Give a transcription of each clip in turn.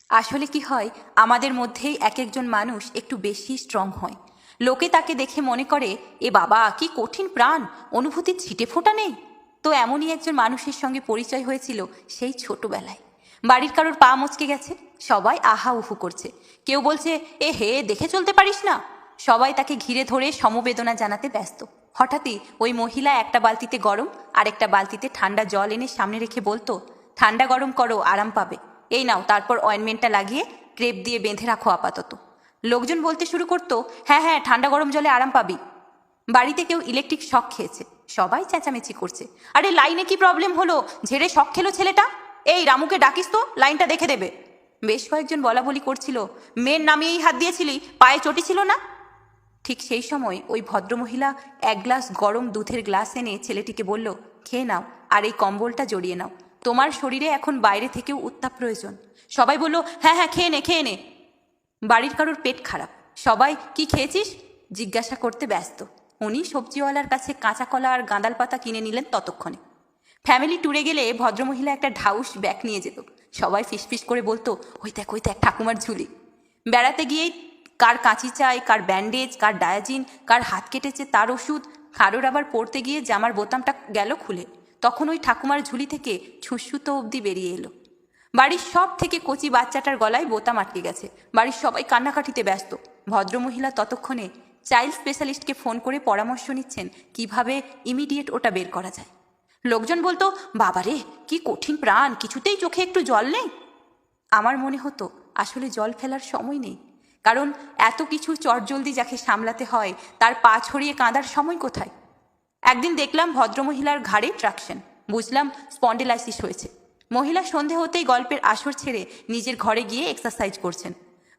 আসলে কি হয়, আমাদের মধ্যেই এক একজন মানুষ একটু বেশি স্ট্রং হয়। লোকে তাকে দেখে মনে করে, এ বাবা কি কঠিন প্রাণ, অনুভূতির ছিটে ফোঁটা নেই। তো এমনই একজন মানুষের সঙ্গে পরিচয় হয়েছিল সেই ছোটবেলায়। বাড়ির কারোর পা মচকে গেছে, সবাই আহা উহু করছে। কেউ বলছে, এ হে দেখে চলতে পারিস না। সবাই তাকে ঘিরে ধরে সমবেদনা জানাতে ব্যস্ত। হঠাৎই ওই মহিলা একটা বালতিতে গরম আর একটা বালতিতে ঠান্ডা জল এনে সামনে রেখে বলতো, ঠান্ডা গরম করো, আরাম পাবে। এই নাও, তারপর অয়েনমেন্টটা লাগিয়ে ক্রেপ দিয়ে বেঁধে রাখো আপাতত। লোকজন বলতে শুরু করতো, হ্যাঁ হ্যাঁ, ঠান্ডা গরম জলে আরাম পাবি। বাড়িতে কেউ ইলেকট্রিক শক খেয়েছে, সবাই চেঁচামেচি করছে, আরে লাইনে কি প্রবলেম হলো, ঝেড়ে শক খেলো ছেলেটা। এই রামুকে ডাকিস তো, লাইনটা দেখে দেবে। বেশ কয়েকজন বলা বলি করছিল, মেয়ের নামিয়েই হাত দিয়েছিলি, পায়ে চটি ছিল না। ঠিক সেই সময় ওই ভদ্রমহিলা এক গ্লাস গরম দুধের গ্লাস এনে ছেলেটিকে বলল, খেয়ে নাও, আর এই কম্বলটা জড়িয়ে নাও, তোমার শরীরে এখন বাইরে থেকেও উত্তাপ প্রয়োজন। সবাই বলল, হ্যাঁ হ্যাঁ, খেয়ে নে খেয়ে নে। বাড়ির কারোর পেট খারাপ, সবাই কি খেয়েছিস জিজ্ঞাসা করতে ব্যস্ত। উনি সবজিওয়ালার কাছে কাঁচা কলা আর গাঁদাল পাতা কিনে নিলেন ততক্ষণে। ফ্যামিলি ট্যুরে গেলে ভদ্রমহিলা একটা ঢাউস ব্যাগ নিয়ে যেত। সবাই ফিসফিস করে বলতো, ওই দেখ ঠাকুমার ঝুলি। বেড়াতে গিয়েই কার কাঁচি চাই, কার ব্যান্ডেজ, কার ডায়াজিন, কার হাত কেটেছে তার ওষুধ, কারোর আবার পড়তে গিয়ে জামার বোতামটা গেল খুলে, তখন ওই ঠাকুমার ঝুলি থেকে ছুঁসুতো অবধি বেরিয়ে এলো। বাড়ির সব থেকে কচি বাচ্চাটার গলায় বোতাম আটকে গেছে, বাড়ির সবাই কান্নাকাটিতে ব্যস্ত। ভদ্রমহিলা ততক্ষণে চাইল্ড স্পেশালিস্টকে ফোন করে পরামর্শ নিচ্ছেন কিভাবে ইমিডিয়েট ওটা বের করা যায়। লোকজন বলতো, বাবারে কি কঠিন প্রাণ, কিছুতেই চোখে একটু জল নেই। আমার মনে হতো আসলে জল ফেলার সময় নেই, কারণ এত কিছু চটজলদি যাকে সামলাতে হয় তার পা ছড়িয়ে কাঁদার সময় কোথায়। একদিন দেখলাম ভদ্রমহিলার ঘাড়ে ট্রাকশন, বুঝলাম স্পন্ডিলাইসিস হয়েছে। মহিলা সন্ধে হতেই গল্পের আসর ছেড়ে নিজের ঘরে গিয়ে এক্সারসাইজ করছেন।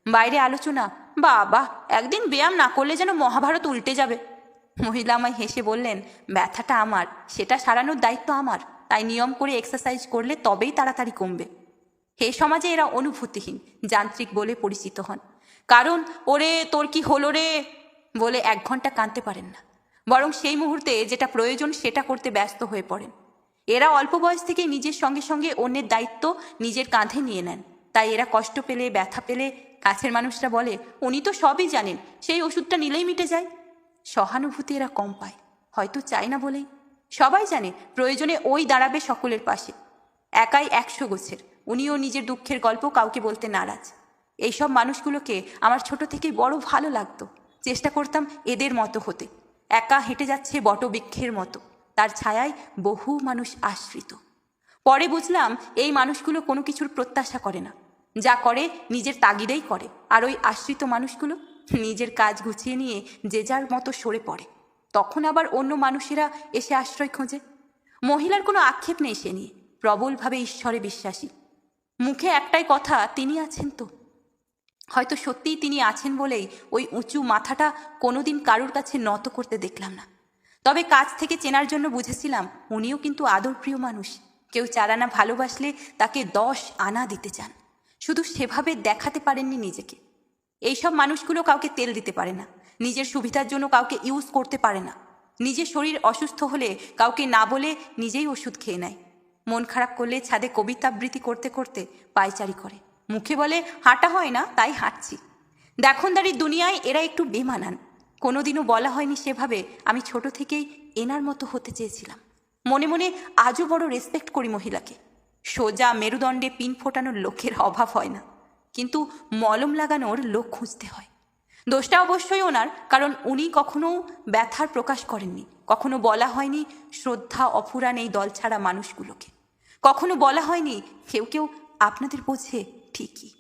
বাইরে আলোচনা, বাবা একদিন ব্যায়াম না করলে যেন মহাভারত উল্টে যাবে। মহিলা আমায় হেসে বললেন, ব্যথাটা আমার, সেটা সারানোর দায়িত্ব আমার, তাই নিয়ম করে এক্সারসাইজ করলে তবেই তাড়াতাড়ি কমবে। হে সমাজে এরা অনুভূতিহীন, যান্ত্রিক বলে পরিচিত হন। কারণ ওরে তোর কি হলো রে বলে 1 ঘন্টা কাঁদতে পারেন না, বরং সেই মুহূর্তে যেটা প্রয়োজন সেটা করতে ব্যস্ত হয়ে পড়েন। এরা অল্প বয়স থেকে নিজের সঙ্গে সঙ্গে অন্যের দায়িত্ব নিজের কাঁধে নিয়ে নেন। তাই এরা কষ্ট পেলে, ব্যথা পেলে কাছের মানুষরা বলে, উনি তো সবই জানেন, সেই ওষুধটা নিলেই মিটে যায়। সহানুভূতি এরা কম পায়, হয়তো চায় না বলেই। সবাই জানে প্রয়োজনে ওই দাঁড়াবে সকলের পাশে। একাই 100 গোছের, উনিও নিজের দুঃখের গল্প কাউকে বলতে নারাজ। এইসব মানুষগুলোকে আমার ছোট থেকেই বড় ভালো লাগতো। চেষ্টা করতাম এদের মতো হতে। একা হেঁটে যাচ্ছে বটবৃক্ষের মতো, তার ছায়ায় বহু মানুষ আশ্রিত। পরে বুঝলাম এই মানুষগুলো কোনো কিছুর প্রত্যাশা করে না, যা করে নিজের তাগিদেই করে। আর ওই আশ্রিত মানুষগুলো নিজের কাজ গুছিয়ে নিয়ে যে যার মতো সরে পড়ে। তখন আবার অন্য মানুষেরা এসে আশ্রয় খোঁজে। মহিলার কোনো আক্ষেপ নেই সে নিয়ে, প্রবলভাবে ঈশ্বরে বিশ্বাসী। মুখে একটাই কথা, তিনি আছেন তো। হয়তো সত্যিই তিনি আছেন বলেই ওই উঁচু মাথাটা কোনোদিন কারোর কাছে নত করতে দেখলাম না। তবে কাছ থেকে চেনার জন্য বুঝেছিলাম উনিও কিন্তু আদরপ্রিয় মানুষ। কেউ 4 আনা ভালোবাসলে তাকে 10 আনা দিতে চান, শুধু সেভাবে দেখাতে পারেননি নিজেকে। এইসব মানুষগুলো কাউকে তেল দিতে পারে না, নিজের সুবিধার জন্য কাউকে ইউজ করতে পারে না। নিজের শরীর অসুস্থ হলে কাউকে না বলে নিজেই ওষুধ খেয়ে নেয়। মন খারাপ করলে ছাদে কবিতা আবৃত্তি করতে করতে পায়চারি করে। মুখে বলে হাঁটা হয় না তাই হাঁটছি। দেখনদারির দুনিয়ায় এরা একটু বেমানান। কোনোদিনও বলা হয়নি সেভাবে আমি ছোট থেকেই এনার মতো হতে চেয়েছিলাম। মনে মনে আজও বড় রেসপেক্ট করি মহিলাকে। সোজা মেরুদণ্ডে পিন ফোটানোর লোকের অভাব হয় না, কিন্তু মলম লাগানোর লোক খুঁজতে হয়। দোষটা অবশ্যই ওনার, কারণ উনি কখনো ব্যথার প্রকাশ করেননি। কখনো বলা হয়নি শ্রদ্ধা অফুরান এই দল ছাড়া মানুষগুলোকে। কখনো বলা হয়নি কেউ কেউ আপনাদের বোঝে ঠিকই,